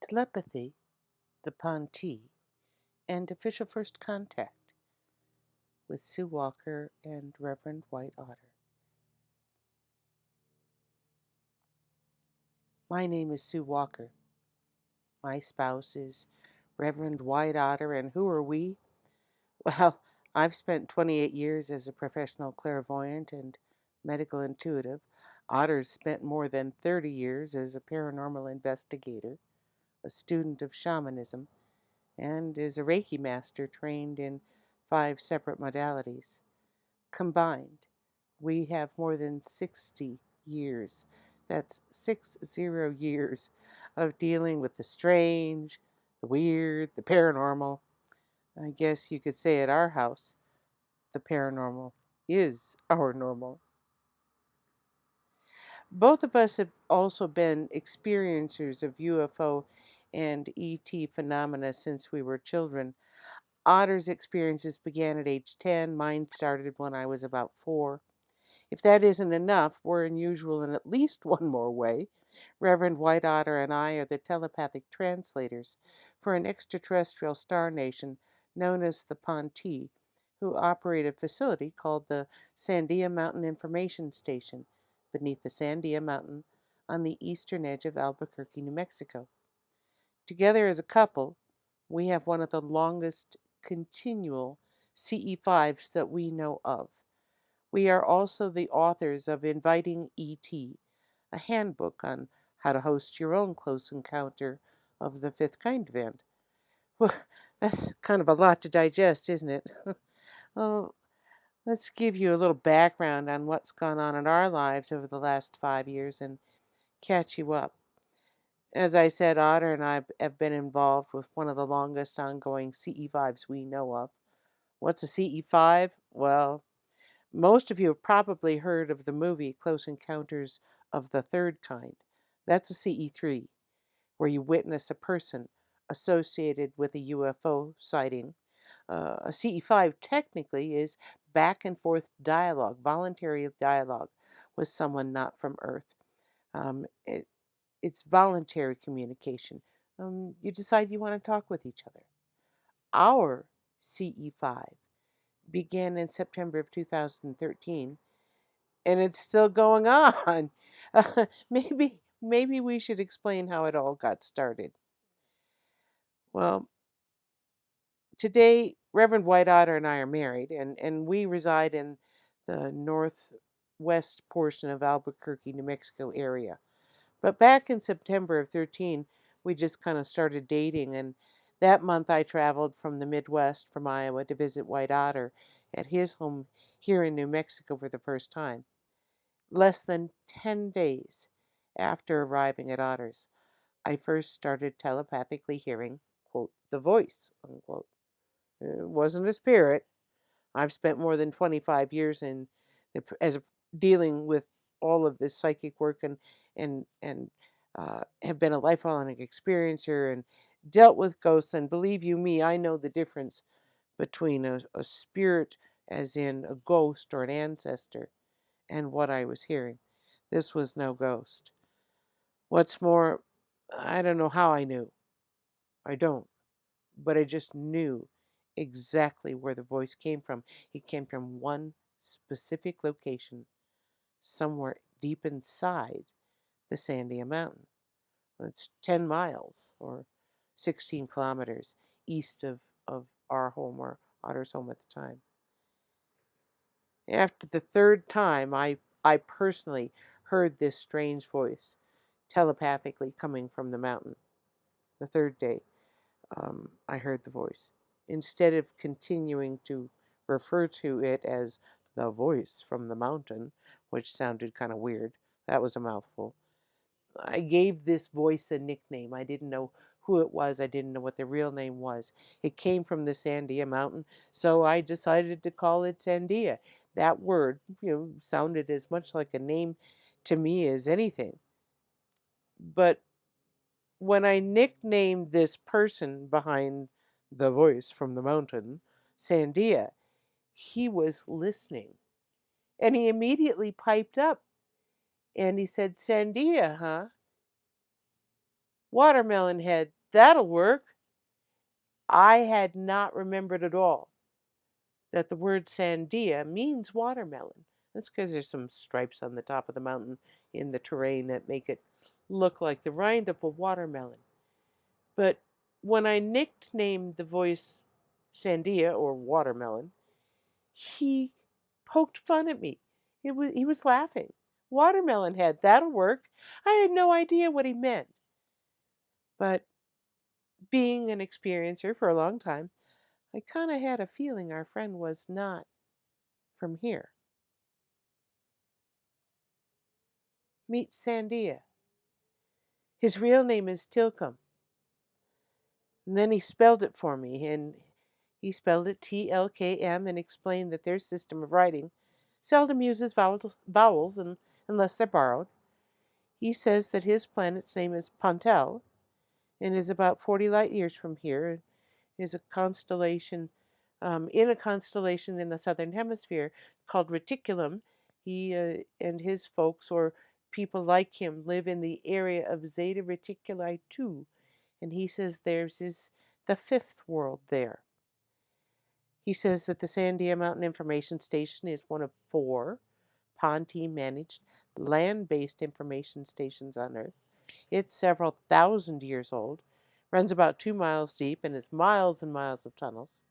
Telepathy, the Pontee, and official first contact with Sue Walker and Reverend White Otter. My name is Sue Walker. My spouse is Reverend White Otter, and who are we? Well, I've spent 28 years as a professional clairvoyant and medical intuitive. Otter's spent more than 30 years as a paranormal investigator, a student of shamanism, and is a Reiki master trained in 5 separate modalities. Combined, we have more than 60 years. That's 60 years of dealing with the strange, the weird, the paranormal. I guess you could say at our house, the paranormal is our normal. Both of us have also been experiencers of UFO and ET phenomena since we were children. Otter's experiences began at age 10. Mine started when I was about 4. If that isn't enough, we're unusual in at least one more way. Reverend White Otter and I are the telepathic translators for an extraterrestrial star nation known as the Pontee, who operate a facility called the Sandia Mountain Information Station beneath the Sandia Mountain on the eastern edge of Albuquerque, New Mexico. Together as a couple, we have one of the longest continual CE5s that we know of. We are also the authors of Inviting ET, a handbook on how to host your own close encounter of the fifth kind event. Well, that's kind of a lot to digest, isn't it? Well, let's give you a little background on what's gone on in our lives over the last 5 years and catch you up. As I said, Otter and I have been involved with one of the longest ongoing CE5s we know of. What's a CE5? Well, most of you have probably heard of the movie Close Encounters of the Third Kind. That's a CE3, where you witness a person associated with a UFO sighting. A CE5 technically is back and forth dialogue, voluntary dialogue with someone not from Earth. It's voluntary communication. You decide you want to talk with each other. Our CE5 began in September of 2013, and it's still going on. Maybe we should explain how it all got started. Well, today Reverend White Otter and I are married, and we reside in the northwest portion of Albuquerque, New Mexico area. But back in September of 13, we just kind of started dating, and that month I traveled from the Midwest, from Iowa, to visit White Otter at his home here in New Mexico for the first time. Less than 10 days after arriving at Otter's, I first started telepathically hearing, quote, the voice, unquote. It wasn't a spirit. I've spent more than 25 years dealing with all of this psychic work and have been a lifelong experiencer and dealt with ghosts. And believe you me, I know the difference between a spirit, as in a ghost or an ancestor, and what I was hearing. This was no ghost. What's more, I don't know how I knew. I don't. But I just knew exactly where the voice came from. It came from one specific location, somewhere deep inside the Sandia Mountain. It's 10 miles or 16 kilometers east of our home, or Otter's home at the time. After the third time, I personally heard this strange voice telepathically coming from the mountain. The third day, I heard the voice. Instead of continuing to refer to it as the voice from the mountain, which sounded kind of weird, that was a mouthful, I gave this voice a nickname. I didn't know who it was. I didn't know what the real name was. It came from the Sandia Mountain, so I decided to call it Sandia. That word, sounded as much like a name to me as anything. But when I nicknamed this person behind the voice from the mountain Sandia, he was listening. And he immediately piped up and he said, Sandia, huh? Watermelon head. That'll work. I had not remembered at all that the word sandia means watermelon. That's because there's some stripes on the top of the mountain in the terrain that make it look like the rind of a watermelon. But when I nicknamed the voice Sandia or watermelon, he poked fun at me. He was laughing. Watermelon head, that'll work. I had no idea what he meant. But being an experiencer for a long time, I kind of had a feeling our friend was not from here. Meet Sandia. His real name is Tilcum. And then he spelled it for me, and he spelled it Tlkm and explained that their system of writing seldom uses vowels unless they're borrowed. He says that his planet's name is Pontel and is about 40 light years from here. Is a constellation in a constellation in the southern hemisphere called Reticulum. He and his folks, or people like him, live in the area of Zeta Reticuli 2, and he says theirs is the fifth world there. He says that the Sandia Mountain Information Station is one of four Ponte managed land based information stations on Earth. It's several thousand years old, runs about 2 miles deep, and has miles and miles of tunnels.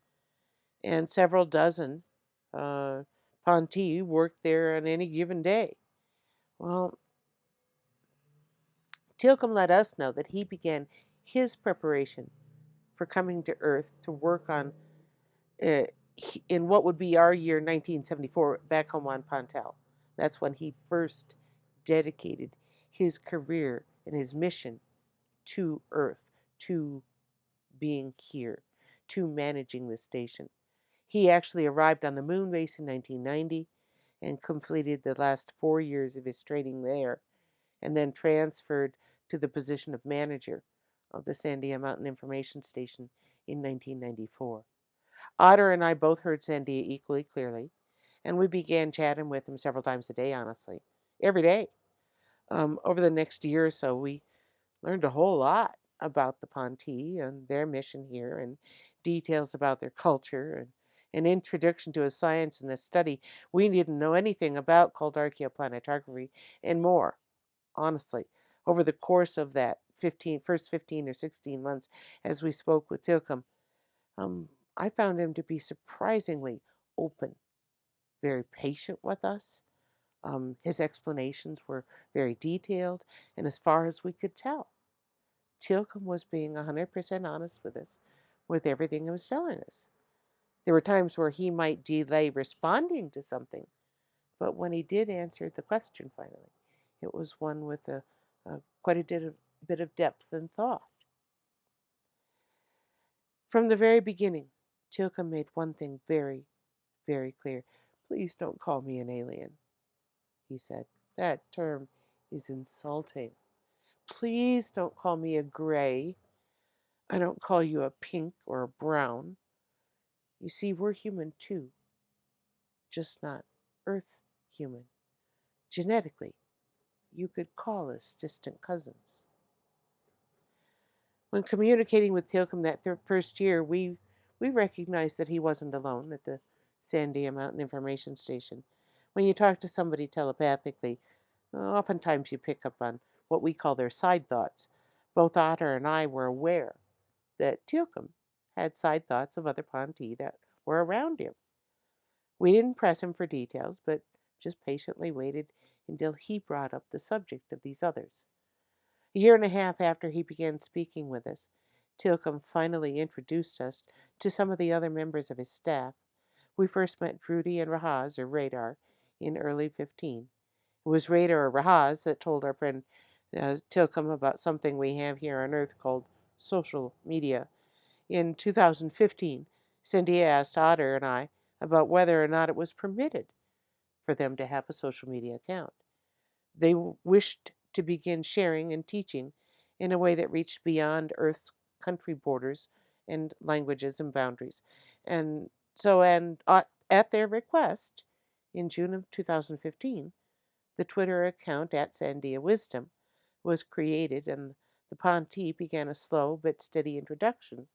And several dozen Ponte work there on any given day. Well, Tilcom let us know that he began his preparation for coming to Earth to work on uh, in what would be our year 1974 back home on Pontel. That's when he first dedicated his career and his mission to Earth, to being here, to managing the station. He actually arrived on the moon base in 1990 and completed the last 4 years of his training there, and then transferred to the position of manager of the Sandia Mountain Information Station in 1994. Otter and I both heard Sandia equally clearly, and we began chatting with him several times a day, honestly. Every day. Over the next year or so, we learned a whole lot about the Ponte and their mission here, and details about their culture, and an introduction to a science and a study we didn't know anything about called archaeoplanetography, and more, honestly. Over the course of that first 15 or 16 months as we spoke with Tilcom, um, I found him to be surprisingly open, very patient with us. His explanations were very detailed, and as far as we could tell, Tilcom was being 100% honest with us with everything he was telling us. There were times where he might delay responding to something, but when he did answer the question finally, it was one with quite bit of depth and thought. From the very beginning, Tilcom made one thing very, very clear. Please don't call me an alien, he said. That term is insulting. Please don't call me a gray. I don't call you a pink or a brown. You see, we're human too, just not Earth human. Genetically, you could call us distant cousins. When communicating with Tilcom that first year, we recognized that he wasn't alone at the Sandia Mountain Information Station. When you talk to somebody telepathically, oftentimes you pick up on what we call their side thoughts. Both Otter and I were aware that Tilcom had side thoughts of other Ponti that were around him. We didn't press him for details, but just patiently waited until he brought up the subject of these others. A year and a half after he began speaking with us, Tilcom finally introduced us to some of the other members of his staff. We first met Drudy and Rahaz, or Radar, in early 15. It was Radar or Rahaz that told our friend Tilcom about something we have here on Earth called social media. In 2015, Cindy asked Otter and I about whether or not it was permitted for them to have a social media account. They wished to begin sharing and teaching in a way that reached beyond Earth's country borders and languages and boundaries. And so, at their request, in June of 2015, the Twitter account at Sandia Wisdom was created, and The Ponti began a slow but steady introduction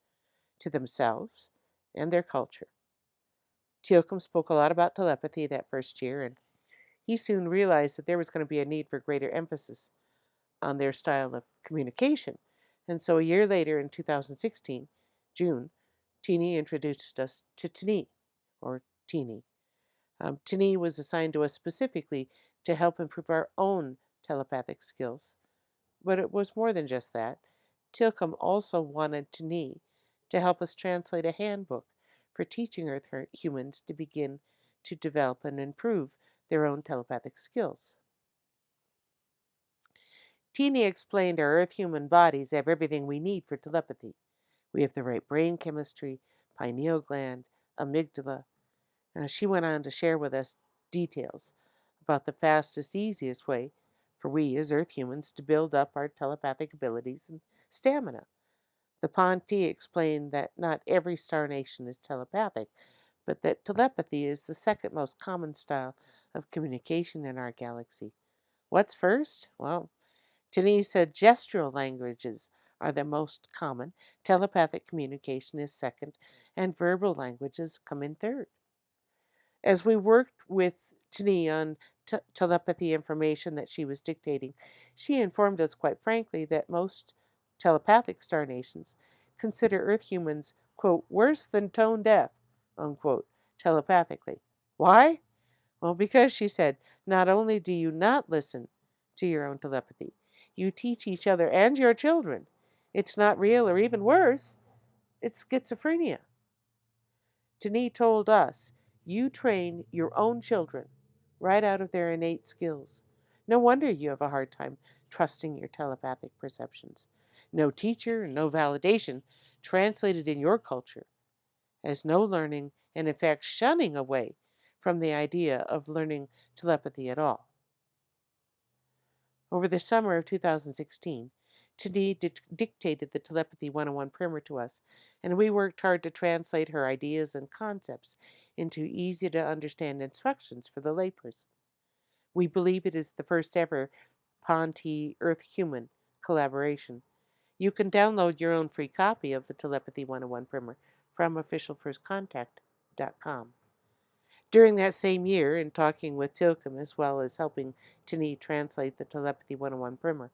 to themselves and their culture. Teal'cum spoke a lot about telepathy that first year, and he soon realized that there was going to be a need for greater emphasis on their style of communication. And so a year later, in 2016, June, Teeny introduced us to Tini, or Teeny. Tini was assigned to us specifically to help improve our own telepathic skills. But it was more than just that. Tilcom also wanted Tini to help us translate a handbook for teaching Earth humans to begin to develop and improve their own telepathic skills. Tini explained our Earth human bodies have everything we need for telepathy. We have the right brain chemistry, pineal gland, amygdala. She went on to share with us details about the fastest, easiest way for we as Earth humans to build up our telepathic abilities and stamina. The Ponti explained that not every star nation is telepathic, but that telepathy is the second most common style of communication in our galaxy. What's first? Well, Denise said gestural languages are the most common, telepathic communication is second, and verbal languages come in third. As we worked with Tini on telepathy information that she was dictating, she informed us quite frankly that most telepathic star nations consider Earth humans, quote, worse than tone deaf, unquote, telepathically. Why? Well, because she said, not only do you not listen to your own telepathy, you teach each other and your children. It's not real, or even worse, it's schizophrenia. Denis told us, you train your own children right out of their innate skills. No wonder you have a hard time trusting your telepathic perceptions. No teacher, no validation translated in your culture as no learning, and in fact shunning away from the idea of learning telepathy at all. Over the summer of 2016, Tini dictated the Telepathy 101 primer to us, and we worked hard to translate her ideas and concepts into easy to understand instructions for the layperson. We believe it is the first ever Ponti Earth Human collaboration. You can download your own free copy of the Telepathy 101 primer from officialfirstcontact.com. During that same year, in talking with Tilcom as well as helping Tini translate the Telepathy 101 primer,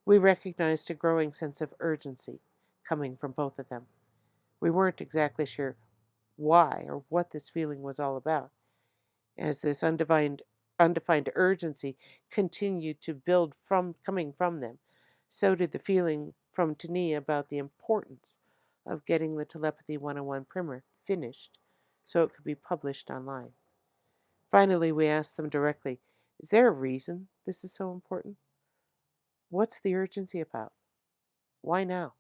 we recognized a growing sense of urgency coming from both of them. We weren't exactly sure why or what this feeling was all about. As this undefined urgency continued to build from coming from them, so did the feeling from Tini about the importance of getting the Telepathy 101 primer finished so it could be published online. Finally, we asked them directly, is there a reason this is so important? What's the urgency about? Why now?